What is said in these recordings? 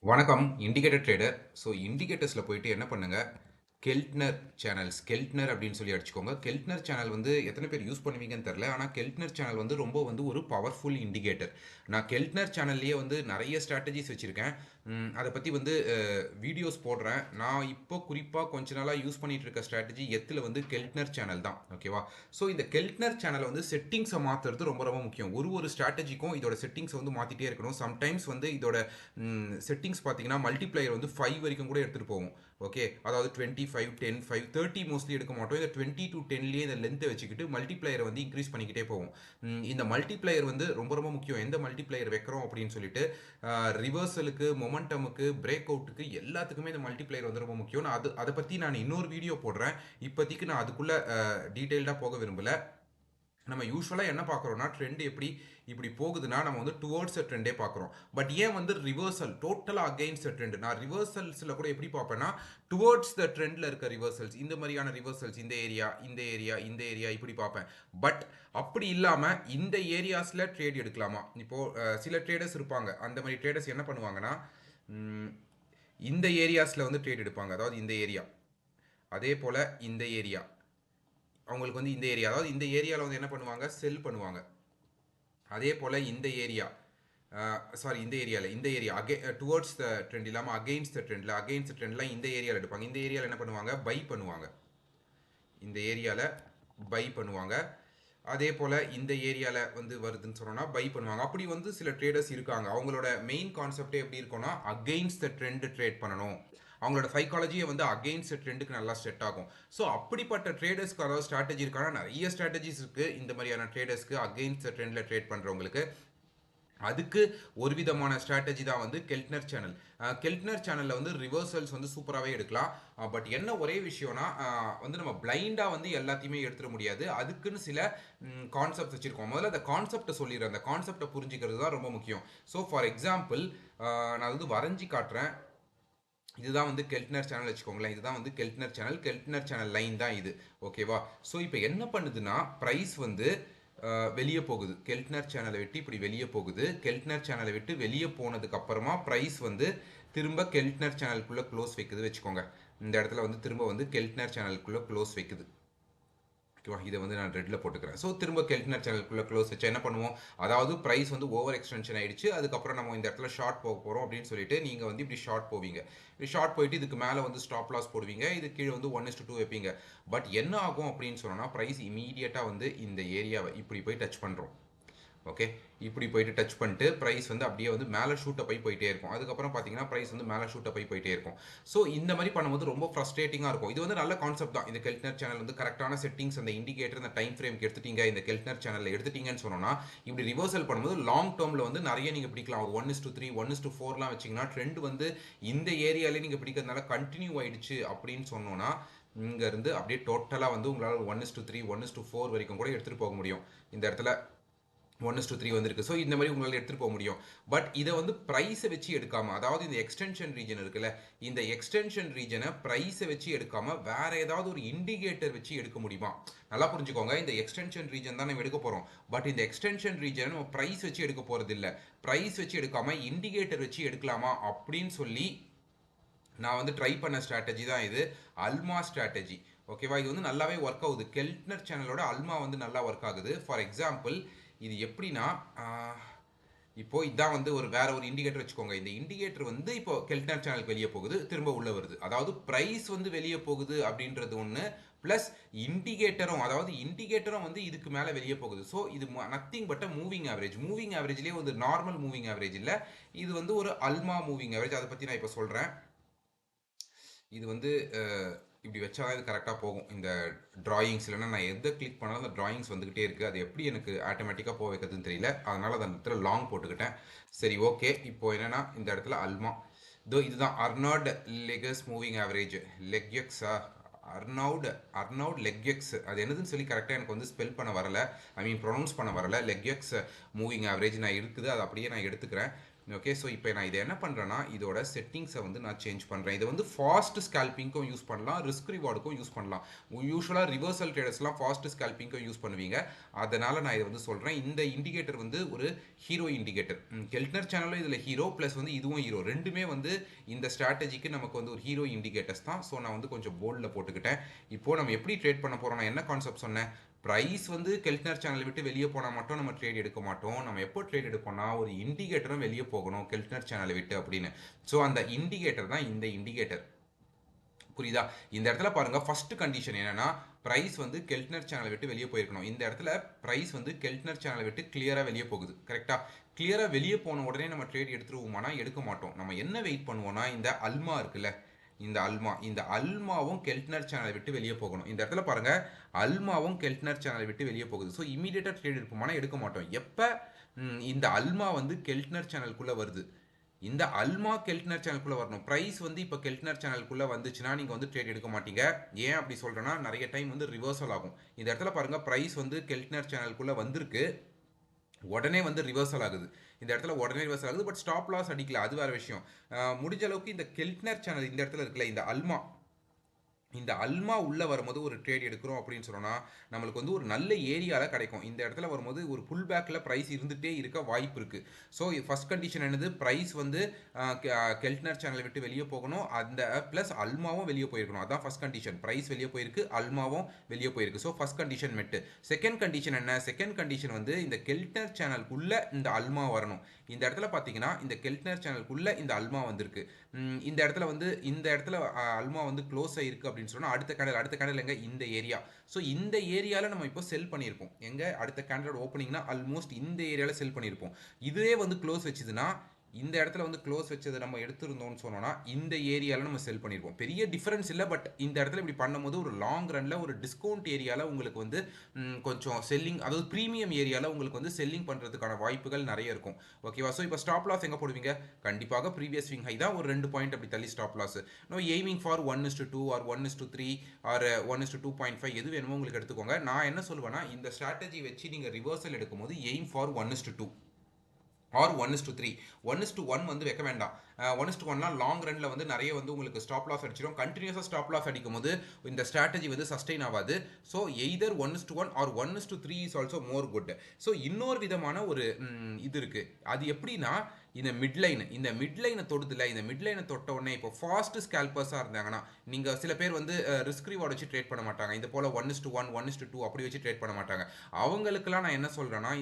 வணக்கம் indicator trader. So இண்டிகேட்டர்ஸில் போயிட்டு என்ன பண்ணுங்க, கெல்ட்னர் சேனல்ஸ் கெல்ட்னர் அப்படின்னு சொல்லி அடிச்சுக்கோங்க. கெல்ட்னர் சேனல் வந்து எத்தனை பேர் யூஸ் பண்ணுவீங்கன்னு தெரில. ஆனால் கெல்ட்னர் சேனல் வந்து ரொம்ப வந்து ஒரு பவர்ஃபுல் இண்டிகேட்டர். நான் கெல்ட்னர் சேனல்லையே வந்து நிறைய ஸ்ட்ராட்டஜிஸ் வச்சுருக்கேன். அதை பற்றி வந்து வீடியோஸ் போடுறேன். நான் இப்போ குறிப்பாக கொஞ்ச நாளாக யூஸ் பண்ணிட்டு இருக்க ஸ்ட்ராட்டஜி எத்தில் வந்து கெல்ட்னர் சேனல் தான். ஓகேவா? ஸோ இந்த கெல்ட்னர் சேனலை வந்து செட்டிங்ஸை மாற்றுறது ரொம்ப ரொம்ப முக்கியம். ஒரு ஸ்ட்ராட்டஜிக்கும் இதோட செட்டிங்ஸை வந்து மாற்றிட்டே இருக்கணும். சம்டைம்ஸ் வந்து இதோட செட்டிங்ஸ் பார்த்தீங்கன்னா மல்டிப்ளையர் வந்து 5 வரைக்கும் கூட எடுத்துகிட்டு போவோம். ஓகே, அதாவது 25 10 5 30 மோஸ்ட்லி எடுக்க மாட்டோம். இந்த 20 to 10லேயே இந்த லென்த்தை வச்சுக்கிட்டு மல்டிப்ளையரை வந்து இன்க்ரீஸ் பண்ணிக்கிட்டே போவோம். இந்த மல்டிப்ளையர் வந்து ரொம்ப ரொம்ப முக்கியம். எந்த மல்டிப்ளையர் வைக்கிறோம் அப்படின்னு சொல்லிட்டு ரிவர்சலுக்கு, மொமெண்டமுக்கு, பிரேக் அவுட்டுக்கு எல்லாத்துக்குமே இந்த மல்டிப்ளையர் வந்து ரொம்ப முக்கியம். நான் அதை பற்றி நான் இன்னொரு வீடியோ போடுறேன். இப்போதைக்கு நான் அதுக்குள்ளே டீட்டெயில்டாக போக விரும்பலை. நம்ம யூஸ்வலாக என்ன பார்க்குறோம்னா, ட்ரெண்ட் எப்படி இப்படி போகுதுன்னா நம்ம வந்து டுவர்ட்ஸ் ட்ரெண்டே பார்க்குறோம். பட் ஏன் வந்து ரிவர்சல் டோட்டலாக அகெயின்ஸ்ட் ட்ரெண்ட், நான் ரிவர்சல்ஸில் கூட எப்படி பார்ப்பேன்னா, டுவர்ட்ஸ் த ட்ரெண்டில் இருக்க ரிவர்சல்ஸ், இந்த மாதிரியான ரிவர்சல்ஸ், இந்த ஏரியா இந்த ஏரியா இந்த ஏரியா இப்படி பார்ப்பேன். பட் அப்படி இல்லாமல் இந்த ஏரியாஸில் ட்ரேட் எடுக்கலாமா? இப்போது சில ட்ரேடர்ஸ் இருப்பாங்க. அந்த மாதிரி ட்ரேடர்ஸ் என்ன பண்ணுவாங்கன்னா, இந்த ஏரியாஸில் வந்து ட்ரேட் எடுப்பாங்க. அதாவது இந்த ஏரியா, அதே போல் இந்த ஏரியா, அவங்களுக்கு வந்து இந்த ஏரியா, அதாவது இந்த ஏரியாவில் வந்து என்ன பண்ணுவாங்க, செல் பண்ணுவாங்க. அதே போல் இந்த ஏரியா, சாரி இந்த ஏரியாவில், இந்த ஏரியா டுவர்ட்ஸ் த ட்ரெண்ட் இல்லாமல் அகெயின்ஸ்ட் ட்ரெண்ட்லாம் இந்த ஏரியாவில் எடுப்பாங்க. இந்த ஏரியாவில் என்ன பண்ணுவாங்க, பை பண்ணுவாங்க. இந்த ஏரியாவில் பை பண்ணுவாங்க. அதே போல் இந்த ஏரியாவில் வந்து வருதுன்னு சொன்னோன்னா பை பண்ணுவாங்க. அப்படி வந்து சில ட்ரேடர்ஸ் இருக்காங்க. அவங்களோட மெயின் கான்செப்டே எப்படி இருக்கும்னா, அகெயின்ஸ்ட் த ட்ரெண்ட் ட்ரேட் பண்ணணும். அவங்களோட சைக்காலஜியை வந்து அகெயின்ஸ்ட் ட்ரெண்டுக்கு நல்லா செட் ஆகும். ஸோ அப்படிப்பட்ட ட்ரேடர்ஸ்க்கு அதாவது ஸ்ட்ராட்டஜி இருக்கானா, நிறைய ஸ்ட்ராட்டஜிஸ் இருக்குது இந்த மாதிரியான ட்ரேடர்ஸ்க்கு, அகெயின்ஸ்ட் ட்ரெண்டில் ட்ரேட் பண்ணுறவங்களுக்கு. அதுக்கு ஒரு விதமான ஸ்ட்ராட்டஜி தான் வந்து கெல்ட்னர் சேனல். கெல்ட்னர் சேனலில் வந்து ரிவர்சல்ஸ் வந்து சூப்பராகவே எடுக்கலாம். பட் என்ன ஒரே விஷயம்னா, வந்து நம்ம பிளைண்டாக வந்து எல்லாத்தையுமே எடுத்துட முடியாது. அதுக்குன்னு சில கான்செப்ட் வச்சுருக்கோம். முதல்ல அந்த கான்செப்டை சொல்லிடுறேன். அந்த கான்செப்டை புரிஞ்சுக்கிறது தான் ரொம்ப முக்கியம். ஸோ ஃபார் எக்ஸாம்பிள், நான் வந்து வரைஞ்சி காட்டுறேன். இதுதான் வந்து கெல்ட்னர் சேனல் வச்சுக்கோங்களேன். இதுதான் வந்து கெல்ட்னர் சேனல் லைன் தான் இது. ஓகேவா? ஸோ இப்போ என்ன பண்ணுதுன்னா, ப்ரைஸ் வந்து வெளியே போகுது. கெல்ட்னர் சேனலை விட்டு இப்படி வெளியே போகுது. கெல்ட்னர் சேனலை விட்டு வெளியே போனதுக்கு அப்புறமா ப்ரைஸ் வந்து திரும்ப கெல்ட்னர் சேனலுக்குள்ளே க்ளோஸ் வைக்குது வச்சுக்கோங்க. இந்த இடத்துல வந்து திரும்ப வந்து கெல்ட்னர் சேனலுக்குள்ளே க்ளோஸ் வைக்குது. ஓகேவா? இதை வந்து நான் ரெட்டில் போட்டுக்கிறேன். ஸோ திரும்ப கெல்ட்னர் சேனலுக்குள்ளே க்ளோஸ் வச்சு என்ன பண்ணுவோம், அதாவது ப்ரைஸ் வந்து ஓவர் எக்ஸ்டென்ஷன் ஆயிடுச்சு. அதுக்கப்புறம் நம்ம இந்த இடத்துல ஷார்ட் போக போகிறோம் அப்படின்னு சொல்லிட்டு நீங்கள் வந்து இப்படி ஷார்ட் போவீங்க. இப்படி ஷார்ட் போயிட்டு இதுக்கு மேலே வந்து ஸ்டாப் லாஸ் போடுவீங்க. இது கீழே வந்து 1:2 வைப்பீங்க. பட் என்ன ஆகும் அப்படின்னு சொன்னோன்னா, ப்ரைஸ் இமீடியட்டாக வந்து இந்த ஏரியாவை இப்படி போய் டச் பண்ணுறோம். ஓகே, இப்படி போயிட்டு டச் பண்ணிட்டு ப்ரைஸ் வந்து அப்படியே வந்து மேலே ஷூட்டை போயிட்டே இருக்கும். அதுக்கப்புறம் பார்த்தீங்கன்னா ப்ரைஸ் வந்து மேலே ஷூட்டை போயிட்டே இருக்கும். ஸோ இந்த மாதிரி பண்ணும்போது ரொம்ப ஃப்ரஸ்ட்ரேட்டிங்காக இருக்கும். இது வந்து நல்ல கான்செப்ட் தான். இந்த கெல்ட்னர் சேனல் வந்து கரெக்டான செட்டிங்ஸ், அந்த இண்டிகேட்டர், அந்த டைம் ஃப்ரேம்க்கு எடுத்துட்டீங்க, இந்த கெல்ட்னர் சேனலில் எடுத்துட்டீங்கன்னு சொன்னோன்னா, இப்படி ரிவர்சல் பண்ணும்போது லாங் டேர்மில் வந்து நிறைய நீங்கள் பிடிக்கலாம். ஒரு 1:3 1:4லாம் வச்சிங்கன்னா ட்ரெண்ட் வந்து இந்த ஏரியாலே நீங்கள் பிடிக்கிறதுனால கண்டினியூ ஆயிடுச்சு அப்படின்னு சொன்னோன்னா, இங்கேருந்து அப்படியே டோட்டலாக வந்து உங்களால் 1:3 1:4 வரைக்கும் கூட எடுத்துகிட்டு போக முடியும். இந்த இடத்துல 1:3 வந்திருக்கு. ஸோ இந்த மாதிரி உங்களால் எடுத்துகிட்டு போக முடியும். பட் இதை வந்து ப்ரைஸை வச்சு எடுக்காமல், அதாவது இந்த எக்ஸ்டென்ஷன் ரீஜன் இருக்குல்ல, இந்த எக்ஸ்டென்ஷன் ரீஜனை ப்ரைஸை வச்சு எடுக்காமல் வேற ஏதாவது ஒரு இண்டிகேட்டர் வச்சு எடுக்க முடியுமா? நல்லா புரிஞ்சுக்கோங்க. இந்த எக்ஸ்டென்ஷன் ரீஜன் தான் நம்ம எடுக்க போகிறோம். பட் இந்த எக்ஸ்டென்ஷன் ரீஜனை நம்ம ப்ரைஸ் வச்சு எடுக்க போகிறது இல்லை. ப்ரைஸ் வச்சு எடுக்காமல் இண்டிகேட்டர் வச்சு எடுக்கலாமா அப்படின்னு சொல்லி நான் வந்து ட்ரை பண்ண ஸ்ட்ராட்டஜி தான் இது. அல்மா ஸ்ட்ராட்டஜி. ஓகேவா? இது வந்து நல்லாவே ஒர்க் ஆகுது. கெல்ட்னர் சேனலோட அல்மா வந்து நல்லா ஒர்க் ஆகுது. ஃபார் எக்ஸாம்பிள், இது எப்படின்னா, இப்போ இதான் வந்து வேற ஒரு இண்டிகேட்டர் வச்சுக்கோங்க. இந்த இண்டிகேட்டர் வந்து இப்போ கெல்ட்னர் சேனலுக்கு வெளியே போகுது, திரும்ப உள்ள வருது. அதாவது பிரைஸ் வந்து வெளியே போகுது அப்படின்றது ஒன்று, பிளஸ் இண்டிகேட்டரும் வந்து இதுக்கு மேலே வெளியே போகுது. ஸோ இது nothing but moving average. Moving ஆவரேஜ்லேயே வந்து நார்மல் மூவிங் ஆவரேஜ் இல்லை, இது வந்து ஒரு அல்மா மூவிங் ஆவரேஜ். அதை பற்றி நான் இப்போ சொல்கிறேன். இது வந்து இப்படி வச்சா இது கரெக்டாக போகும். இந்த டிராயிங்ஸ் இல்லைன்னா நான் எதை கிளிக் பண்ணாலும் அந்த டிராயிங்ஸ் வந்துக்கிட்டே இருக்குது. அது எப்படி எனக்கு ஆட்டோமேட்டிக்காக போக வைக்கிறதுன்னு தெரியல. அதனால் அந்த இடத்துல லாங் போட்டுக்கிட்டேன். சரி, ஓகே. இப்போ என்னென்னா இந்த இடத்துல அல்மா இதுதான் அர்னால்ட் லெகஸ் மூவிங் ஆவரேஜ். லெக்எக்ஸா, அர்னவுட் லெக்எக்ஸ், அது என்னதுன்னு சொல்லி கரெக்டாக எனக்கு வந்து ஸ்பெல் பண்ண வரல, ப்ரொனவுன்ஸ் பண்ண வரல. லெக்எக்ஸ் மூவிங் ஆவரேஜ் நான் இருக்குது, அது அப்படியே நான் எடுத்துக்கிறேன். ஓகே. ஸோ இப்போ நான் இதை என்ன பண்ணுறேன்னா இதோட செட்டிங்ஸை வந்து நான் சேஞ்ச் பண்ணுறேன். இதை வந்து ஃபாஸ்ட் ஸ்கேல்பிங்க்கும் யூஸ் பண்ணலாம், ரிஸ்க் ரிவார்டுக்கும் யூஸ் பண்ணலாம். யூஸ்வலாக ரிவர்சல் ட்ரேடர்ஸ்லாம் ஃபாஸ்ட் ஸ்கேல்பிங்க்கும் யூஸ் பண்ணுவீங்க. அதனால் நான் இதை வந்து சொல்கிறேன். இந்த இண்டிகேட்டர் வந்து ஒரு ஹீரோ இண்டிகேட்டர். கெல்ட்னர் சேனலும் இதில் ஹீரோ ப்ளஸ் வந்து இதுவும் ஹீரோ, ரெண்டுமே வந்து இந்த ஸ்ட்ராட்டஜிக்கு நமக்கு வந்து ஒரு ஹீரோ இண்டிகேட்டர்ஸ் தான். ஸோ நான் வந்து கொஞ்சம் போல்டில் போட்டுக்கிட்டேன். இப்போது நம்ம எப்படி ட்ரேட் பண்ண போகிறோம், நான் என்ன கான்செப்ட் சொன்னேன், ப்ரைஸ் வந்து கெல்ட்னர் சேனலை விட்டு வெளியே போனால் மட்டும் நம்ம ட்ரேட் எடுக்க மாட்டோம். நம்ம எப்போ ட்ரேட் எடுப்போம்னா ஒரு இண்டிகேட்டரும் வெளியே போகணும் கெல்ட்னர் சேனலை விட்டு அப்படின்னு. ஸோ அந்த இண்டிகேட்டர் தான் இந்த இண்டிகேட்டர். புரியுதா? இந்த இடத்துல பாருங்க, ஃபர்ஸ்ட் கண்டிஷன் என்னன்னா பிரைஸ் வந்து கெல்ட்னர் சேனலை விட்டு வெளியே போயிருக்கணும். இந்த இடத்துல பிரைஸ் வந்து கெல்ட்னர் சேனலை விட்டு கிளியரா வெளியே போகுது. கரெக்டா? கிளியரா வெளியே போன உடனே நம்ம ட்ரேட் எடுத்துருவோமானா எடுக்க மாட்டோம். நம்ம என்ன வெயிட் பண்ணுவோம்னா இந்த அல்மா இருக்குல்ல, இந்த அல்மாவும் கெல்ட்னர் சேனலை விட்டு வெளியே போகணும். இந்த இடத்துல பாருங்க, அல்மாவும் கெல்ட்னர் சேனலை விட்டு வெளியே போகுது. ஸோ இமீடியட்டா ட்ரேட் எடுப்போமானா எடுக்க மாட்டோம். எப்ப இந்த அல்மா வந்து கெல்ட்னர் சேனலுக்குள்ள வருது, இந்த அல்மா கெல்ட்னர் சேனலுக்குள்ள வரணும். பிரைஸ் வந்து இப்போ கெல்ட்னர் சேனலுக்குள்ள வந்துச்சுன்னா நீங்க வந்து ட்ரேட் எடுக்க மாட்டீங்க. ஏன் அப்படி சொல்றேன்னா நிறைய டைம் வந்து ரிவர்சல் ஆகும். இந்த இடத்துல பாருங்க, பிரைஸ் வந்து கெல்ட்னர் சேனலுக்குள்ள வந்திருக்கு, உடனே வந்து ரிவர்சல் ஆகுது. இந்த இடத்துல உடனே ரிவர்சல் ஆகுது, பட் ஸ்டாப் லாஸ் அடிக்கல, அது வேற விஷயம். முடிஞ்ச அளவுக்கு இந்த கெல்ட்னர் சேனல் இந்த இடத்துல இருக்குல்ல, இந்த அல்மா உள்ள வரும்போது ஒரு ட்ரேட் எடுக்கிறோம் அப்படின்னு சொன்னோம்னா நம்மளுக்கு வந்து ஒரு நல்ல ஏரியால கிடைக்கும். இந்த இடத்துல வரும்போது ஒரு புல் பேக்ல பிரைஸ் இருந்துட்டே இருக்க வாய்ப்பு இருக்கு. ஸோ ஃபர்ஸ்ட் கண்டிஷன் என்னது, பிரைஸ் வந்து கெல்ட்னர் சேனலை விட்டு வெளியே போகணும், அந்த பிளஸ் அல்மாவும் வெளியே போயிருக்கணும். அதான் ஃபர்ஸ்ட் கண்டிஷன். பிரைஸ் வெளியே போயிருக்கு, அல்மாவும் வெளியே போயிருக்கு. ஸோ ஃபர்ஸ்ட் கண்டிஷன் மெட்டு. செகண்ட் கண்டிஷன் என்ன, செகண்ட் கண்டிஷன் வந்து இந்த கெல்ட்னர் சேனலுக்குள்ள இந்த அல்மா வரணும். இந்த இடத்துல பார்த்தீங்கன்னா இந்த கெல்ட்னர் சேனலுக்குள்ள இந்த அல்மா வந்திருக்கு. இந்த இடத்துல அல்மா வந்து க்ளோஸ் ஆயிருக்கு அப்படின்னு சொன்னா அடுத்த கேண்டல் எங்க, இந்த ஏரியா. ஸோ இந்த ஏரியால நம்ம இப்போ செல் பண்ணியிருப்போம். எங்க, அடுத்த கேண்டலோட ஓப்பனிங்னா ஆல்மோஸ்ட் இந்த ஏரியால செல் பண்ணியிருப்போம். இதுவே வந்து க்ளோஸ் வச்சுதுன்னா, இந்த இடத்துல வந்து க்ளோஸ் வச்சதை நம்ம எடுத்திருந்தோம்னு சொன்னோம்னா இந்த ஏரியால நம்ம செல் பண்ணியிருப்போம். பெரிய டிஃபரன்ஸ் இல்லை, பட் இந்த இடத்துல இப்படி பண்ணும்போது ஒரு லாங் ரன்ல ஒரு டிஸ்கவுண்ட் ஏரியால உங்களுக்கு வந்து கொஞ்சம் செல்லிங், அதாவது ப்ரீமியம் ஏரியால உங்களுக்கு வந்து செல்லிங் பண்றதுக்கான வாய்ப்புகள் நிறைய இருக்கும். ஓகேவா? ஸோ இப்போ ஸ்டாப் லாஸ் எங்க போடுவீங்க, கண்டிப்பாக ப்ரீவியஸ் ஸ்விங் ஹை தான், ஒரு 2 பாயிண்ட் அப்படி தள்ளி stop loss. No aiming for 1:2 or 1:3 or 1:2.5 எது வேணுமோ உங்களுக்கு எடுத்துக்கோங்க. நான் என்ன சொல்லுவேன்னா இந்த ஸ்ட்ராட்டஜி வச்சு நீங்க ரிவர்சல் எடுக்கும்போது எய்ம் ஃபார் 1:2 ஆர் 1:3. 1:1 வந்து வைக்க வேண்டாம். 1:1லாம் லாங் ரன்ல வந்து நிறைய வந்து உங்களுக்கு ஸ்டாப் லாஸ் அடிச்சிடும். கண்டினியூஸாக ஸ்டாப் லாஸ் அடிக்கும் போது இந்த ஸ்ட்ராட்டஜி வந்து சஸ்டெயின் ஆகாது. So either 1:1 or 1:3 is also more good. So இன்னொரு விதமான ஒரு இது இருக்கு. அது எப்படின்னா இந்த மிட்லைனை தொடுதுல, இந்த மிட்லைனை தொட்ட உடனே இப்போ ஃபாஸ்ட் ஸ்கேல்பர்ஸாக இருந்தாங்கன்னா, நீங்கள் சில பேர் வந்து ரிஸ்க் ரிவார்டு வச்சு ட்ரேட் பண்ண மாட்டாங்க. இந்த போல் 1:1 1:2 அப்படி வச்சு ட்ரேட் பண்ண மாட்டாங்க. அவங்களுக்கெல்லாம் நான் என்ன சொல்கிறேன்னா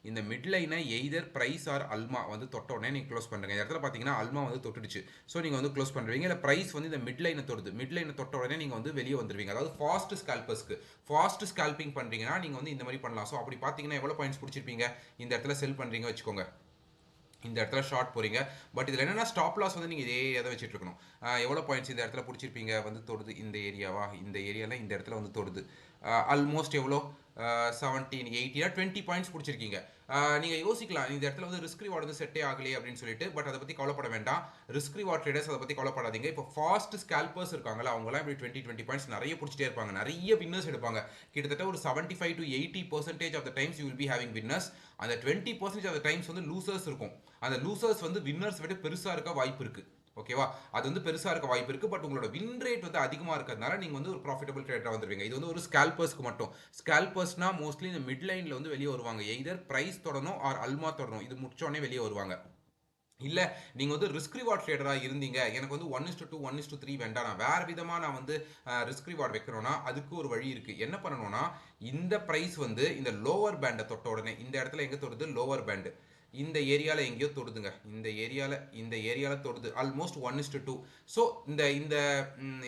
இந்த மிட்லைனை எய்தர் பிரைஸ் ஆர் அல்மா வந்து தொட்ட உடனே நீங்கள் க்ளோஸ் பண்ணுங்க. இந்த இடத்துல பார்த்தீங்கன்னா அல்மா வந்து தொட்டுடுச்சு. ஸோ நீங்கள் வந்து க்ளோஸ் பண்ணுவீங்க. இல்லை பிரைஸ் வந்து இந்த மிட்லைனை தொடுது, மிட்லைனை தொட்ட உடனே நீங்கள் வந்து வெளியே வந்துருவீங்க. அதாவது ஃபாஸ்ட் ஸ்கேல்பர்ஸ்க்கு ஃபாஸ்ட் ஸ்கேல்பிங் பண்ணுறீங்கன்னா நீங்கள் வந்து இந்த மாதிரி பண்ணலாம். ஸோ அப்படி பார்த்தீங்கன்னா எவ்வளோ பாயிண்ட்ஸ் பிடிச்சிருப்பீங்க, இந்த இடத்துல செல் பண்ணுறீங்க வச்சுக்கோங்க, இந்த இடத்துல ஷார்ட் போறீங்க. பட் இதில் என்னன்னா ஸ்டாப் லாஸ் வந்து நீங்கள் இதே எதை வச்சுட்டு இருக்கணும். எவ்வளோ பாயிண்ட்ஸ் இந்த இடத்துல பிடிச்சிருப்பீங்க, வந்து தொடுது இந்த ஏரியாவா, இந்த ஏரியாவில் இந்த இடத்துல வந்து தொடுது. ஆல்மோஸ்ட் எவ்வளோ, 17 18 20 பாயிண்ட்ஸ் பிடிச்சிருக்கீங்க. நீங்கள் யோசிக்கலாம் இந்த இடத்துல வந்து ரிஸ்க் ரிவார்டு வந்து செட்டே ஆகலையே அப்படின்னு சொல்லிட்டு. பட் அதை பற்றி கவலைப்பட வேண்டாம். ரிஸ்க் ரிவார்ட் ட்ரேடர்ஸ் அதை பற்றி கவலைப்படாதீங்க. இப்போ ஃபாஸ்ட் ஸ்கேல்பர்ஸ் இருக்காங்களா, அவங்களாம் இப்படி 20 பாயிண்ட்ஸ் நிறைய பிடிச்சிட்டே இருப்பாங்க, நிறைய வின்னர்ஸ் எடுப்பாங்க. கிட்டத்தட்ட ஒரு 75 to 80% of the times you will be having winners. அந்த 20% ஆஃப் த டைம்ஸ் வந்து லூசர்ஸ் இருக்கும். அந்த லூசர்ஸ் வந்து வின்னர்ஸ் விட பெருசாக இருக்க வாய்ப்பு இருக்கு. ஓகேவா? அது வந்து பெருசாக இருக்க வாய்ப்பு இருக்கு. பட் உங்களோட வின் ரேட் வந்து அதிகமாக இருக்கிறதுனால நீங்கள் வந்து ஒரு ப்ராஃபிட்டபிள் ட்ரேடராக வந்துருவீங்க. இது வந்து ஒரு ஸ்கேல்பர்ஸ்க்கு மட்டும். ஸ்கேல்பர்ஸ்னா மோஸ்ட்லி இந்த மிட் லைனில் வந்து வெளியே வருவாங்க. எய்தர் பிரைஸ் தொடணும் ஆர் அல்மா தொடணும், இது முடிச்சோடனே வெளியே வருவாங்க. இல்லை நீங்கள் வந்து ரிஸ்க் ரிவார்ட் ட்ரேடராக இருந்தீங்க, எனக்கு வந்து 1:2 1:3 வேண்டாம், நான் வேறு விதமாக நான் வந்து ரிஸ்க் ரிவார்ட் வைக்கணும்னா அதுக்கு ஒரு வழி இருக்குது. என்ன பண்ணணும்னா இந்த ப்ரைஸ் வந்து இந்த லோவர் பேண்டை தொட்ட உடனே, இந்த இடத்துல எங்கே தொடுது, லோவர் பேண்டு இந்த ஏரியாவில் எங்கேயோ தொடுதுங்க, இந்த ஏரியாவில் தொடுது ஆல்மோஸ்ட் 1:2. ஸோ இந்த இந்த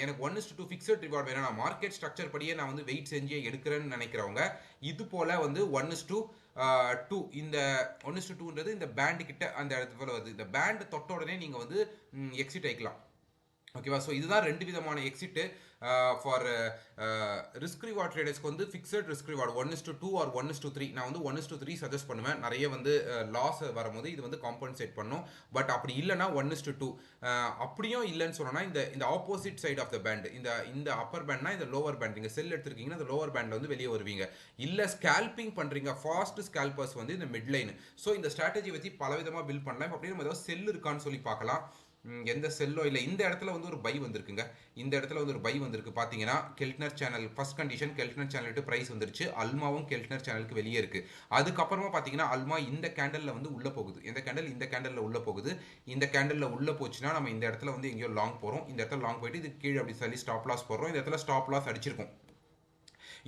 எனக்கு 1:2 ஃபிக்ஸட் ரிவார்ட் வேணும், நான் மார்க்கெட் ஸ்ட்ரக்சர் படியே நான் வந்து வெயிட் செஞ்சு எடுக்கிறேன்னு நினைக்கிறவங்க இது போல் வந்து 1:2 இந்த 1:2ன்றது இந்த பேண்டு கிட்ட அந்த இடத்துல வருது. இந்த பேண்டு தொட்ட உடனே நீங்கள் வந்து எக்ஸிட் ஆகிக்கலாம். ஓகேவா? ஸோ இதுதான் 2 விதமான எக்ஸிட்டு ஃபார் ரிஸ்க் ரிவார்ட் ட்ரேடர்ஸ்க்கு வந்து ஃபிக்ஸட் ரிஸ்க் ரிவார்ட் 1:2 ஆர் 1:3. நான் வந்து 1:3 சஜஸ்ட் பண்ணுவேன். நிறைய வந்து லாஸ் வரும்போது இது வந்து காம்பன்சேட் பண்ணும். பட் அப்படி இல்லைனா 1:2. அப்படியும் இல்லைன்னு சொன்னோன்னா இந்த இந்த opposite side of the band, இந்த இந்த அப்பர் பேண்ட்னா இந்த லோவர் பேண்ட், நீங்கள் செல் எடுத்திருக்கீங்கன்னா இந்த லோவர் பேண்டில் வந்து வெளியே வருவீங்க. இல்லை ஸ்கேல்பிங் பண்ணுறீங்க, ஃபாஸ்ட் ஸ்கேல்பர்ஸ் வந்து இந்த மிட் லைன். ஸோ இந்த ஸ்ட்ராட்டஜி வச்சு பலவிதமாக பில்ட் பண்ணலாம். இப்போ அப்படியே நம்ம ஏதாவது செல் இருக்கான்னு சொல்லி பார்க்கலாம். எந்த செல்லோ இல்லை. இந்த இடத்துல வந்து ஒரு பை வந்திருக்குங்க. இந்த இடத்துல வந்து ஒரு பை வந்திருக்கு. பார்த்தீங்கன்னா கெல்ட்னர் சேனல் ஃபர்ஸ்ட் கண்டிஷன், கெல்ட்னர் சேனல் விட்டு ப்ரைஸ் வந்துருச்சு. அல்மாவும் கெல்ட்னர் சேனலுக்கு வெளியே இருக்கு. அதுக்கப்புறமா பார்த்தீங்கன்னா அல்மா இந்த கேண்டலில் வந்து உள்ள போகுது. இந்த கேண்டல் இந்த கேண்டலில் உள்ள போகுது. இந்த கேண்டலில் உள்ள போச்சுன்னா நம்ம இந்த இடத்துல வந்து எங்கேயோ லாங் போகிறோம். இந்த இடத்துல லாங் போயிட்டு இது கீழே அப்படி சொல்லி ஸ்டாப் லாஸ் போடுறோம். இந்த இடத்துல ஸ்டாப் லாஸ் அடிச்சிருக்கோம்.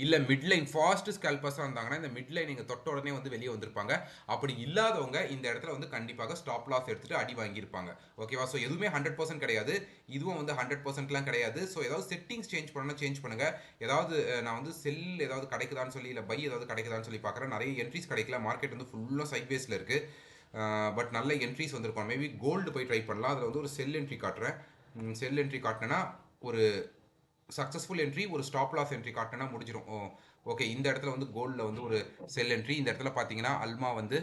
இல்லை மிட்லைன் ஃபாஸ்ட் ஸ்கேல்பர்ஸாக இருந்தாங்கன்னா இந்த மிட்லைன் நீங்கள் தொட்ட உடனே வந்து வெளியே வந்திருப்பாங்க. அப்படி இல்லாதவங்க இந்த இடத்துல வந்து கண்டிப்பாக ஸ்டாப் லாஸ் எடுத்துட்டு அடி வாங்கியிருப்பாங்க. ஓகேவா? ஸோ எதுவுமே 100% கிடையாது. இதுவும் வந்து 100%லாம் கிடையாது. ஸோ ஏதாவது செட்டிங்ஸ் சேஞ்ச் பண்ணணும், சேஞ்ச் பண்ணுங்க. ஏதாவது நான் வந்து செல் ஏதாவது கிடைக்குதான்னு சொல்லி, இல்லை பை ஏதாவது கிடைக்குதான்னு சொல்லி பார்க்குறேன். நிறைய என்ட்ரிஸ் கிடைக்கல. மார்க்கெட் வந்து ஃபுல்லாக சைட்வேஸில் இருக்குது. பட் நல்ல என்ட்ரிஸ் வந்திருக்கும். மேபி கோல்டு போய் ட்ரை பண்ணலாம். அதில் வந்து ஒரு செல் என்ட்ரி காட்டுறேன். செல் என்ட்ரி காட்டினேன்னா ஒரு சக்ஸஸ்ஃபுல் என்ட்ரி, ஒரு ஸ்டாப் லாஸ் என்ட்ரி காட்டினா முடிஞ்சிடும். ஓகே, இந்த இடத்துல வந்து கோல்டில் வந்து ஒரு செல் என்ட்ரி. இந்த இடத்துல பார்த்தீங்கன்னா அல்மா வந்து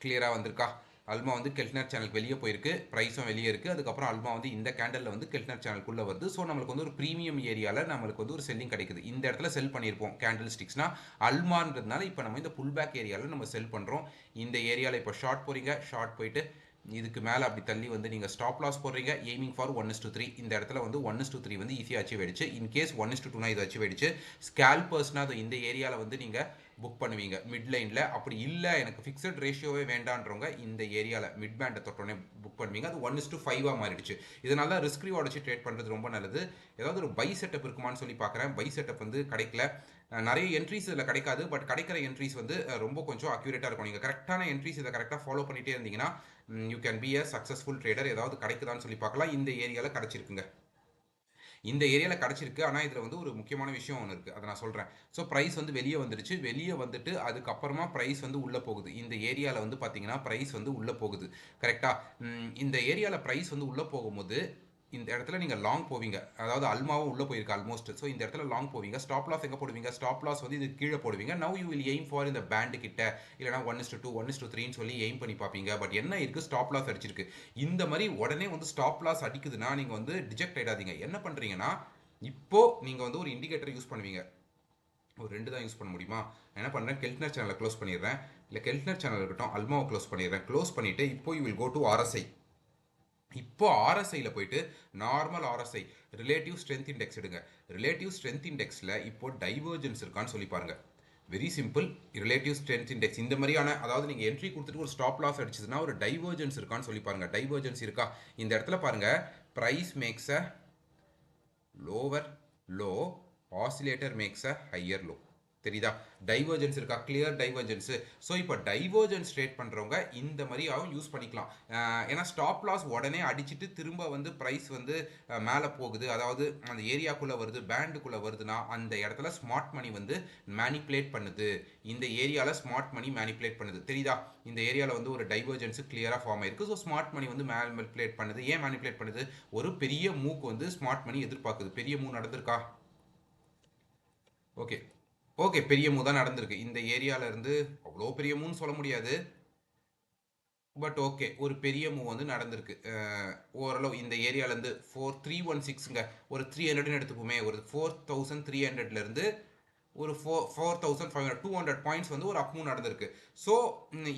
கிளியராக வந்திருக்கா. அல்மா வந்து கெல்ட்னர் சேனலுக்கு வெளியே போயிருக்கு. ப்ரைஸும் வெளியே இருக்குது. அதுக்கப்புறம் அல்மா வந்து இந்த கேண்டலில் வந்து கெல்ட்னர் சேனலுக்குள்ளே வருது. ஸோ நம்மளுக்கு வந்து ஒரு ப்ரீமியம் ஏரியாவில் நம்மளுக்கு வந்து ஒரு செல்லிங் கிடைக்குது. இந்த இடத்துல செல் பண்ணியிருப்போம் கேண்டில் ஸ்டிக்ஸ்னா அல்மான்றதுனால இப்போ நம்ம இந்த புல் பேக் ஏரியாவில் நம்ம செல் பண்ணுறோம். இந்த ஏரியாவில் இப்போ ஷார்ட் போகிறீங்க, ஷார்ட் போயிட்டு இதுக்கு மேலே அப்படி தள்ளி வந்து நீங்கள் ஸ்டாப் லாஸ் போடுறீங்க. Aiming for 1:3. இந்த இடத்துல வந்து 1:3 வந்து ஈஸியாக அச்சீவ் ஆயிடுச்சு. இன்கேஸ் 1:2 இது அச்சீவ் ஆயிடுச்சு. ஸ்கேல்பர்ஸ்னால் அது இந்த ஏரியாவில் வந்து நீங்கள் புக் பண்ணுவீங்க மிட் லைனில். அப்படி இல்லை எனக்கு ஃபிக்ஸட் ரேஷியோவே வேண்டான்றவங்க இந்த ஏரியாவில் மிட் பேண்டை தொட்டோடனே புக் பண்ணுவீங்க. அது 1:5 மாறிடுச்சு. இதனால தான் ரிஸ்க் ரிவார்ட் வச்சு ட்ரேட் பண்ணுறது ரொம்ப நல்லது. ஏதாவது ஒரு பை செட்டப் இருக்குமான்னு சொல்லி பார்க்குறேன். பை செட்டப் வந்து கிடைக்கல. நிறைய என்ட்ரிஸ் இதில் கிடைக்காது. பட் கிடைக்கிற என்ட்ரிஸ் வந்து ரொம்ப கொஞ்சம் அக்யூரேட்டாக இருக்கும். நீங்கள் கரெக்டான என்ட்ரிஸ் இதை கரெக்டாக ஃபாலோ பண்ணிகிட்டே இருந்தீங்கன்னா you can be a successful trader. ஏதாவது கிடைக்குதான்னு சொல்லி பார்க்கலாம். இந்த ஏரியாவில் கிடைச்சிருக்குங்க. இந்த ஏரியாவில் கிடச்சிருக்கு. ஆனால் இதில் வந்து ஒரு முக்கியமான விஷயம் ஒன்று இருக்குது, அதை நான் சொல்கிறேன். ஸோ ப்ரைஸ் வந்து வெளியே வந்துடுச்சு. வெளியே வந்துட்டு அதுக்கப்புறமா ப்ரைஸ் வந்து உள்ளே போகுது. இந்த ஏரியாவில் வந்து பார்த்தீங்கன்னா ப்ரைஸ் வந்து உள்ளே போகுது. கரெக்டாக இந்த ஏரியாவில் ப்ரைஸ் வந்து உள்ளே போகும்போது இந்த இடத்துல நீங்கள் லாங் போவீங்க. அதாவது அல்மாவும் உள்ளே போயிருக்கு ஆல்மோஸ்ட். ஸோ இந்த இடத்துல லாங் போவீங்க. ஸ்டாப் லாஸ் எங்கே போடுவீங்க? ஸ்டாப் லாஸ் வந்து இது கீழே போடுவீங்க. Now you will aim for இந்த பேண்டு கிட்ட, இல்லைனா 1:2 1:3 சொல்லி எய்ம் பண்ணி பார்ப்பீங்க. பட் என்ன இருக்குது, ஸ்டாப் லாஸ் அடிச்சிருக்கு. இந்த மாதிரி உடனே வந்து ஸ்டாப் லாஸ் அடிக்குதுன்னா நீங்கள் வந்து டிஜெக்ட் ஆகிடாதீங்க. என்ன பண்ணுறீங்கன்னா இப்போ நீங்கள் வந்து ஒரு இண்டிகேட்டர் யூஸ் பண்ணுவீங்க. ஒரு 2 தான் யூஸ் பண்ண முடியுமா? என்ன பண்ணுறேன், கெல்ட்னர் சேனலை க்ளோஸ் பண்ணிடுறேன். இல்லை கெல்ட்னர் சேனல் இருக்கட்டும், அல்மாவை க்ளோஸ் பண்ணிடுறேன். க்ளோஸ் பண்ணிவிட்டு இப்போ you will go to RSI. இப்போ ஆர்எஸ்ஐயில் போயிட்டு normal RSI relative strength index எடுங்க. ரிலேட்டிவ் ஸ்ட்ரென்த் இண்டெக்ஸில் இப்போ டைவர்ஜன்ஸ் இருக்கான்னு சொல்லி பாருங்கள். Very simple. Relative strength index இந்த மாதிரியான, அதாவது நீங்கள் என்ட்ரி கொடுத்துட்டு ஒரு ஸ்டாப் லாஸ் அடிச்சதுன்னா ஒரு டைவர்ஜன்ஸ் இருக்கான்னு சொல்லி பாருங்கள். டைவர்ஜன்ஸ் இருக்கா? இந்த இடத்துல பாருங்கள், price makes a lower low, oscillator makes a higher low. தெரியுதா? டைவர்ஜென்ஸ் இருக்கா? Clear divergence. ஸோ இப்போ டைவர்ஜென்ஸ் ட்ரேட் பண்ணுறவங்க இந்த மாதிரியாகவும் யூஸ் பண்ணிக்கலாம். ஏன்னா ஸ்டாப் லாஸ் உடனே அடிச்சுட்டு திரும்ப வந்து ப்ரைஸ் வந்து மேலே போகுது, அதாவது அந்த ஏரியாக்குள்ளே வருது, பேண்டுக்குள்ளே வருதுன்னா அந்த இடத்துல ஸ்மார்ட் மணி வந்து மேனிப்புலேட் பண்ணுது. இந்த ஏரியாவில் ஸ்மார்ட் மணி மேனிப்புலேட் பண்ணுது. தெரியுதா? இந்த ஏரியாவில் வந்து ஒரு டைவர்ஜென்ஸ் கிளியராக ஃபார்ம் ஆயிருக்கு. ஸோ ஸ்மார்ட் மணி வந்து மேனிப்புலேட் பண்ணுது. ஏன் மேனிப்புலேட் பண்ணுது? ஒரு பெரிய மூக்கு வந்து ஸ்மார்ட் மணி எதிர்பார்க்குது. பெரிய மூவ் நடந்திருக்கா? ஓகே ஓகே, பெரிய மூவ் தான் நடந்திருக்கு. இந்த ஏரியால இருந்து அவ்வளோ பெரிய மூவ்னு சொல்ல முடியாது. பட் ஓகே, ஒரு பெரிய மூவ் வந்து நடந்திருக்கு. ஓரளவு இந்த ஏரியாலேருந்து 4316ங்க, ஒரு 300ன்னு எடுத்துப்போமே. ஒரு 4300லேருந்து ஒரு 4500 200 பாயிண்ட்ஸ் வந்து ஒரு அப் மூவ் நடந்திருக்கு. ஸோ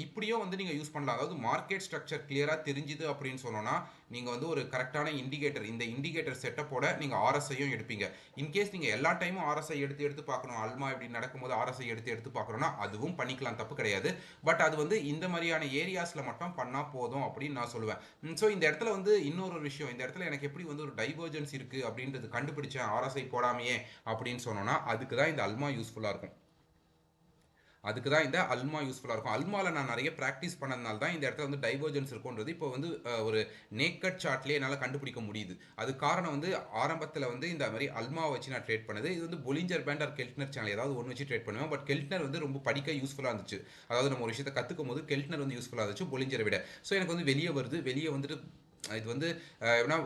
இப்படியும் வந்து நீங்கள் யூஸ் பண்ணலாம். அதாவது மார்க்கெட் ஸ்ட்ரக்சர் கிளியராக தெரிஞ்சுது அப்படின்னு சொன்னோன்னா நீங்கள் வந்து ஒரு கரெக்டான இண்டிகேட்டர், இந்த இண்டிகேட்டர் செட்டப்போட நீங்கள் ஆர்எஸ்ஐயும் எடுப்பீங்க. இன்கேஸ் நீங்கள் எல்லா டைமும் ஆர்எஸ்ஐ எடுத்து பார்க்கணும், அல்மா இப்படி நடக்கும்போது ஆர்எஸ்ஐ எடுத்து பார்க்கணும்னா அதுவும் பண்ணிக்கலாம், தப்பு கிடையாது. பட் அது வந்து இந்த மாதிரியான ஏரியாஸில் மட்டும் பண்ணால் போதும் அப்படின்னு நான் சொல்லுவேன். ஸோ இந்த இடத்துல வந்து இன்னொரு விஷயம், இந்த இடத்துல எனக்கு எப்படி வந்து ஒரு டைவர்ஜென்ஸ் இருக்குது அப்படின்றது கண்டுபிடிச்சேன் ஆர்எஸ்ஐ போடாமையே அப்படின்னு சொன்னோன்னா அதுக்கு தான் இந்த அல்மா யூஸ்ஃபுல்லாக இருக்கும். அதுக்கு தான் இந்த அல்மா யூஸ்ஃபுல்லாக இருக்கும். அல்மாவில் நான் நிறைய ப்ராக்டிஸ் பண்ணதுனால தான் இந்த இடத்துல வந்து டைவர்ஜென்ஸ் இருக்கும்ன்றது இப்போ வந்து ஒரு நேக்கட் சார்ட்லேயே என்னால் கண்டுபிடிக்க முடியுது. அது காரணம் வந்து ஆரம்பத்தில் வந்து இந்த மாதிரி அல்மாவை வச்சு நான் ட்ரேட் பண்ணது. இது வந்து பொலிஞ்சர் பேண்ட் ஆர் கெல்ட்னர் சேனல் ஏதாவது ஒன்று வச்சு ட்ரேட் பண்ணுவேன். பட் கெல்ட்னர் வந்து ரொம்ப படிக்க யூஸ்ஃபுல்லாக இருந்துச்சு. அதாவது நம்ம ஒரு விஷயத்தை கற்றுக்கும் போது கெல்ட்னர் வந்து யூஸ்ஃபுல்லாக இருந்துச்சு பொலிஞ்சரை விட. ஸோ எனக்கு வந்து வெளியே வருது, வெளியே வந்துட்டு இது வந்து எப்படின்னா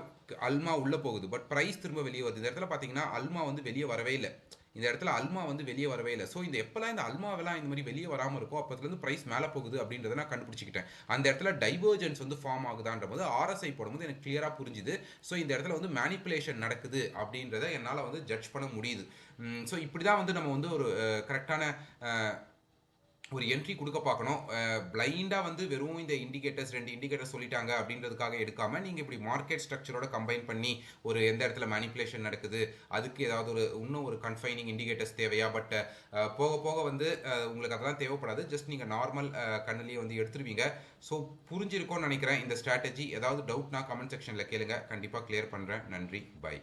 அல்மா உள்ளே போகுது, பட் ப்ரைஸ் திரும்ப வெளியே வருது. இந்த இடத்துல பார்த்தீங்கன்னா அல்மா வந்து வெளியே வரவே இல்லை. இந்த இடத்துல அல்மா வந்து வெளியே வரவே இல்லை. ஸோ இந்த எப்போல்லாம் இந்த அல்மாவெல்லாம் இந்த மாதிரி வெளியே வராமல் இருக்கோ அப்போதுலேருந்து ப்ரைஸ் மேலே போகுது அப்படின்றத நான் கண்டுபிடிச்சிக்கிட்டேன். அந்த இடத்துல டைவர்ஜென்ஸ் வந்து ஃபார்ம் ஆகுதான்ற போது ஆர்எஸ்ஐ போடும்போது எனக்கு கிளியராக புரிஞ்சுது. ஸோ இந்த இடத்துல வந்து மேனிப்புலேஷன் நடக்குது அப்படின்றத என்னால் வந்து ஜட்ஜ் பண்ண முடியுது. ஸோ இப்படி தான் வந்து நம்ம வந்து ஒரு கரெக்டான ஒரு என்ட்ரி கொடுக்க பார்க்கணும். பிளைண்டாக வந்து வெறும் இந்த இண்டிகேட்டர்ஸ் 2 இண்டிகேட்டர்ஸ் சொல்லிட்டாங்க அப்படின்றதுக்காக எடுக்காமல் நீங்கள் இப்படி மார்க்கெட் ஸ்ட்ரக்சரோட கம்பைன் பண்ணி ஒரு எந்த இடத்துல மேனிப்புலேஷன் நடக்குது, அதுக்கு ஏதாவது ஒரு இன்னும் ஒரு கன்ஃபைனிங் இண்டிகேட்டர்ஸ் தேவையா, பட் போக போக வந்து உங்களுக்கு அதெல்லாம் தேவைப்படாது. ஜஸ்ட் நீங்கள் நார்மல் கண்ணிலேயே வந்து எடுத்துருவீங்க. ஸோ புரிஞ்சிருக்கோன்னு நினைக்கிறேன் இந்த ஸ்ட்ராட்டஜி. ஏதாவது டவுட்னா கமெண்ட் செக்ஷனில் கேளுங்க, கண்டிப்பாக கிளியர் பண்ணுறேன். நன்றி, பை.